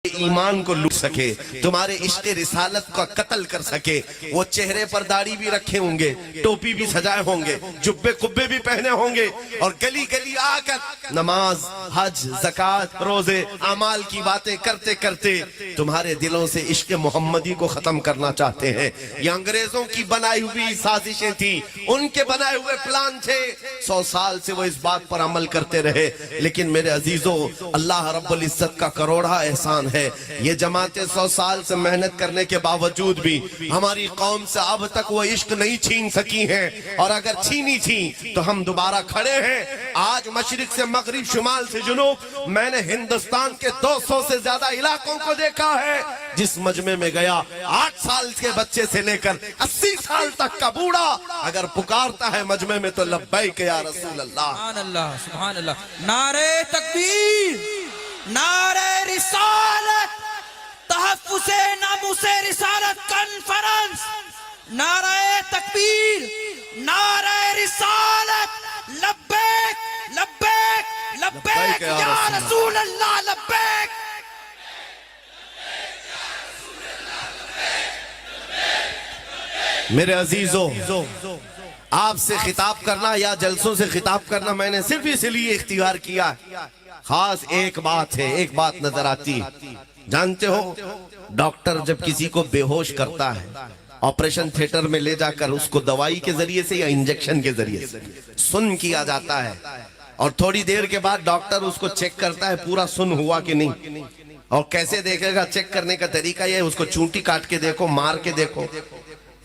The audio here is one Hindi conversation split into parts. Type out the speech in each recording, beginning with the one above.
ईमान को लूट सके, तुम्हारे इश्क रिसालत का कत्ल कर सके। वो चेहरे पर दाढ़ी भी रखे होंगे, टोपी भी सजाए होंगे, जुब्बे कुब्बे भी पहने होंगे और गली गली आकर नमाज, हज, ज़कात, रोजे, अमाल की बातें करते करते तुम्हारे दिलों से इश्क मोहम्मदी को खत्म करना चाहते हैं। ये अंग्रेजों की बनाई हुई साजिशें थी, उनके बनाए हुए प्लान थे। 100 साल से वो इस बात पर अमल करते रहे। लेकिन मेरे अजीजों, अल्लाह रब्बुल इज्जत का करोड़ा एहसान है। ये जमातें 100 साल से मेहनत करने के बावजूद भी हमारी कौम से अब तक वो इश्क नहीं छीन सकी हैं, और अगर छीनी थी तो हम दोबारा खड़े हैं। आज मशरिक से मगरिब, शुमाल से जुनूब, मैंने हिंदुस्तान के 200 से ज्यादा इलाकों को देखा है। जिस मजमे में गया, 8 साल के बच्चे से लेकर 80 साल तक का बूढ़ा अगर पुकारता है मजमे में तो लब्बैक या रसूल अल्लाह। सुभान अल्लाह, सुभान अल्लाह। नारे तकबीर, नारे रिसालत, तहफ्फुज़े नामुसे रिसालत कॉन्फ्रेंस। नारे तकबीर, नारे रिसालत, लब्बैक लब्बैक लब्बैक या रसूल अल्लाह, लब्बैक। मेरे अजीजों, आपसे खिताब करना या जलसों से खिताब करना मैंने सिर्फ इसलिए इख्तियार किया। खास एक बात है, एक बात नजर आती है। जानते हो, डॉक्टर जब किसी को बेहोश करता है, ऑपरेशन थिएटर में ले जाकर उसको दवाई के जरिए से या इंजेक्शन के जरिए से सुन किया जाता है, और थोड़ी देर के बाद डॉक्टर उसको चेक करता है पूरा सुन हुआ कि नहीं। और कैसे देखेगा? चेक करने का तरीका यह है, उसको चूंटी काट के देखो, मार के देखो,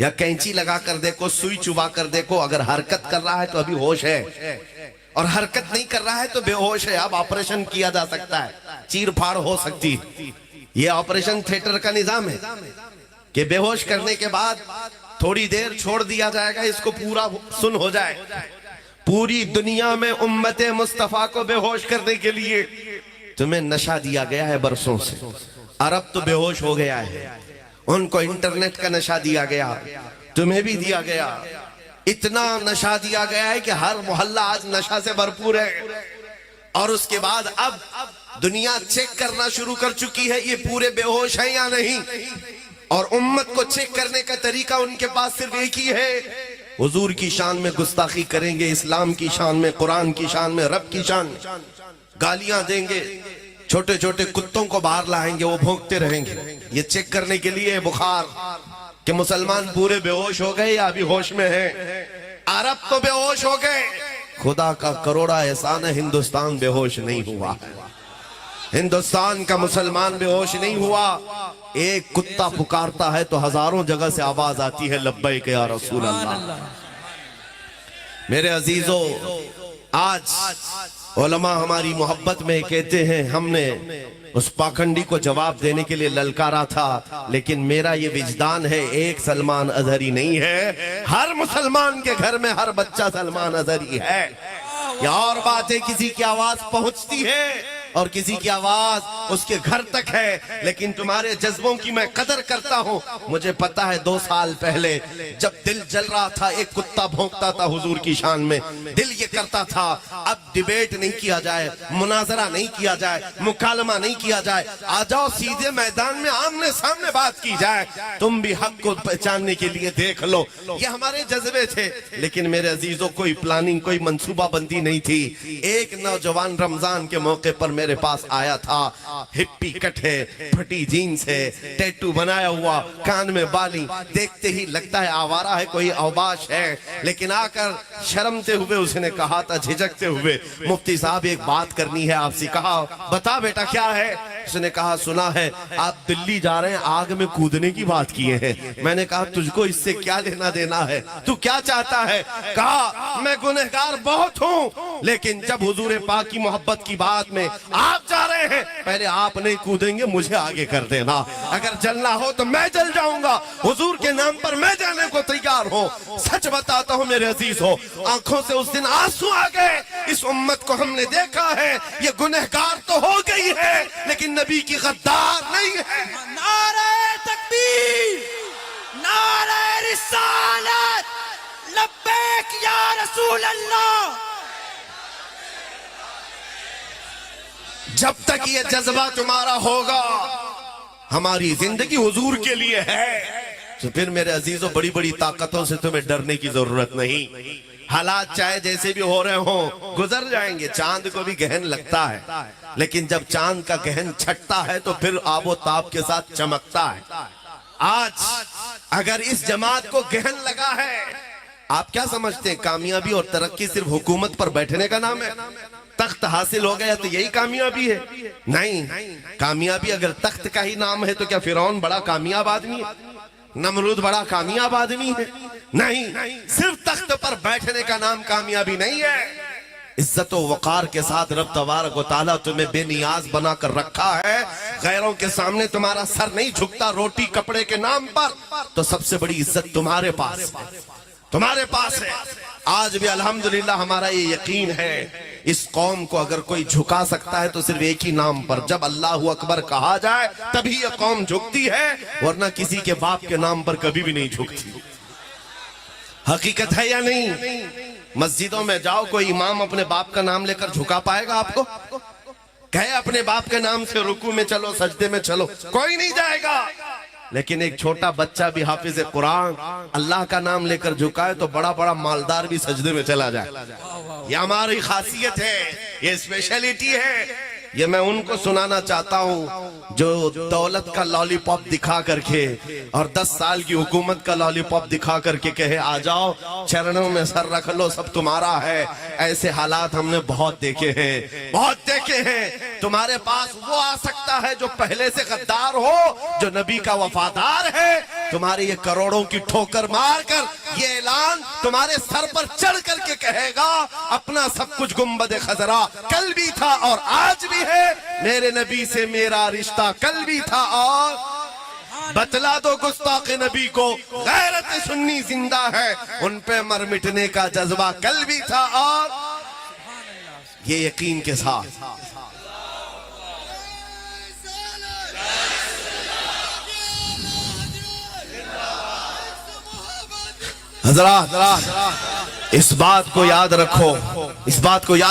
या कैंची लगा कर देखो, सुई चुबा कर देखो। अगर हरकत कर रहा है तो अभी होश है, और हरकत नहीं कर रहा है तो बेहोश है। अब ऑपरेशन किया जा सकता है, चीर फाड़ हो सकती है। ये ऑपरेशन थिएटर का निजाम है कि बेहोश करने के बाद थोड़ी देर छोड़ दिया जाएगा, इसको पूरा सुन हो जाए। पूरी दुनिया में उम्मते मुस्तफा को बेहोश करने के लिए तुम्हें नशा दिया गया है बरसों से। अरब तो बेहोश हो गया है, उनको इंटरनेट का नशा दिया गया, तुम्हें भी दिया गया। इतना नशा दिया गया है कि हर मोहल्ला आज नशा से भरपूर है। और उसके बाद अब दुनिया चेक करना शुरू कर चुकी है ये पूरे बेहोश हैं या नहीं। और उम्मत को चेक करने का तरीका उनके पास सिर्फ एक ही है, हुजूर की शान में गुस्ताखी करेंगे, इस्लाम की शान में, कुरान की शान में, रब की शान, गालियां देंगे, छोटे छोटे कुत्तों को बाहर लाएंगे, वो भौंकते रहेंगे। ये चेक करने के लिए बुखार कि मुसलमान पूरे बेहोश हो गए या अभी होश में हैं। अरब तो बेहोश हो गए। खुदा का करोड़ा एहसान है, हिंदुस्तान बेहोश नहीं हुआ। हिंदुस्तान का मुसलमान बेहोश नहीं हुआ। एक कुत्ता पुकारता है तो हजारों जगह से आवाज आती है, लब्बैक या रसूल अल्लाह। मेरे अजीजों, आज उलमा हमारी मोहब्बत में कहते हैं, हमने उस पाखंडी को जवाब देने के लिए ललकारा था, लेकिन मेरा ये विजदान है, एक सलमान अजहरी नहीं है, हर मुसलमान के घर में हर बच्चा सलमान अजहरी है। या और बात है, किसी की आवाज पहुंचती है और किसी की आवाज उसके घर तक है, लेकिन तुम्हारे जज्बों की मैं कदर करता हूँ। मुझे पता है 2 साल पहले जब दिल जल रहा था, एक कुत्ता भौंकता था हुजूर की शान में, दिल ये करता था अब डिबेट नहीं किया जाए, मुनाजरा नहीं किया जाए, मुकालमा नहीं किया जाए, आ जाओ सीधे मैदान में आमने सामने बात की जाए, तुम भी हक को पहचानने के लिए देख लो। ये हमारे जज्बे थे। लेकिन मेरे अजीजों, कोई प्लानिंग, कोई मंसूबाबंदी नहीं थी। एक नौजवान रमजान के मौके पर मेरे पास आया था, हिप्पी कट है, फटी जीन्स है, टैटू बनाया हुआ, कान में बाली, देखते ही लगता है आवारा है, कोई अवबाश है। लेकिन आकर शर्मते हुए उसने कहा था, झिझकते हुए, मुफ्ती साहब एक बात करनी है आपसे। कहा, बता बेटा क्या है? उसने कहा, सुना है आप दिल्ली जा रहे हैं, आग में कूदने की बात किए हैं। मैंने कहा, तुझको इससे क्या लेना देना है, तू क्या चाहता है? कहा, मैं गुनहगार बहुत हूँ, लेकिन जब हुजूर पाक की मोहब्बत की बात में आप जा रहे हैं, पहले आप नहीं कूदेंगे, मुझे आगे कर देना। अगर जलना हो तो मैं जल जाऊंगा, हुजूर के नाम पर मैं जाने को तैयार हूँ। सच बताता हूँ मेरे अजीज हो, आंखों से उस दिन आंसू आ गए। इस उम्मत को हमने देखा है, ये गुनहगार तो हो गई है, लेकिन नबी की गद्दार नहीं है। नारे तकबीर, नारे रिसालत, लब्बैक या रसूल अल्लाह। जब तक ये जज्बा तुम्हारा होगा, हमारी जिंदगी हुजूर के लिए है, तो फिर मेरे अजीजों बड़ी बड़ी ताकतों से तुम्हें डरने की जरूरत नहीं। हालात चाहे जैसे भी हो रहे हो गुजर जाएंगे। चांद को भी गहन लगता है, लेकिन जब चांद का गहन छटता है तो फिर आबो ताब के साथ चमकता है। आज अगर इस जमात को गहन लगा है, आप क्या समझते हैं कामयाबी और तरक्की सिर्फ हुकूमत पर बैठने का नाम है? तख्त हासिल हो गया तो यही कामयाबी है? नहीं, कामयाबी अगर तख्त का ही नाम है तो क्या फिरौन बड़ा कामयाब आदमी है? नमरूद बड़ा कामयाब आदमी है? नहीं, सिर्फ तख्त पर बैठने का नाम कामयाबी नहीं है। इज्जत व वकार के साथ रब तबारक व तआला तुम्हें बेनियाज बनाकर रखा है। गैरों के सामने तुम्हारा सर नहीं झुकता रोटी कपड़े के नाम पर, तो सबसे बड़ी इज्जत तुम्हारे पास है, तुम्हारे पास है। आज भी अल्हम्दुलिल्लाह हमारा ये यकीन है, इस कौम को अगर कोई झुका सकता है तो सिर्फ एक ही नाम पर, जब अल्लाहु अकबर कहा जाए तभी ये कौम झुकती है, वरना किसी के बाप के नाम पर कभी भी नहीं झुकती। हकीकत है या नहीं? मस्जिदों में जाओ, कोई इमाम अपने बाप का नाम लेकर झुका पाएगा आपको? कहे अपने बाप के नाम से रुकू में चलो, सजदे में चलो, कोई नहीं जाएगा। लेकिन एक छोटा बच्चा भी हाफिज कुरान अल्लाह का नाम लेकर झुकाए तो बड़ा बड़ा मालदार भी सजदे में चला जाए। ये हमारी खासियत है, ये स्पेशलिटी है। ये मैं उनको सुनाना चाहता हूँ जो दौलत का लॉलीपॉप दिखा करके और 10 साल की हुकूमत का लॉलीपॉप दिखा करके कहे आ जाओ चरणों में सर रख लो सब तुम्हारा है। ऐसे हालात हमने बहुत देखे हैं, बहुत देखे हैं। तुम्हारे पास वो आ सकता है जो पहले से गद्दार हो, जो नबी का वफादार है, तुम्हारे ये करोड़ों की ठोकर मारकर ये ऐलान तुम्हारे सर पर चढ़ करके कहेगा अपना सब कुछ गुंबद खजरा कल भी था और आज भी है, मेरे नबी से मेरा रिश्ता कल भी था और बतला दो गुस्ताख नबी को गैरत सुन्नी जिंदा है, उन पे मर मिटने का जज्बा कल भी था और ये यकीन के साथ हजरात इस बात को याद रखो, इस बात को याद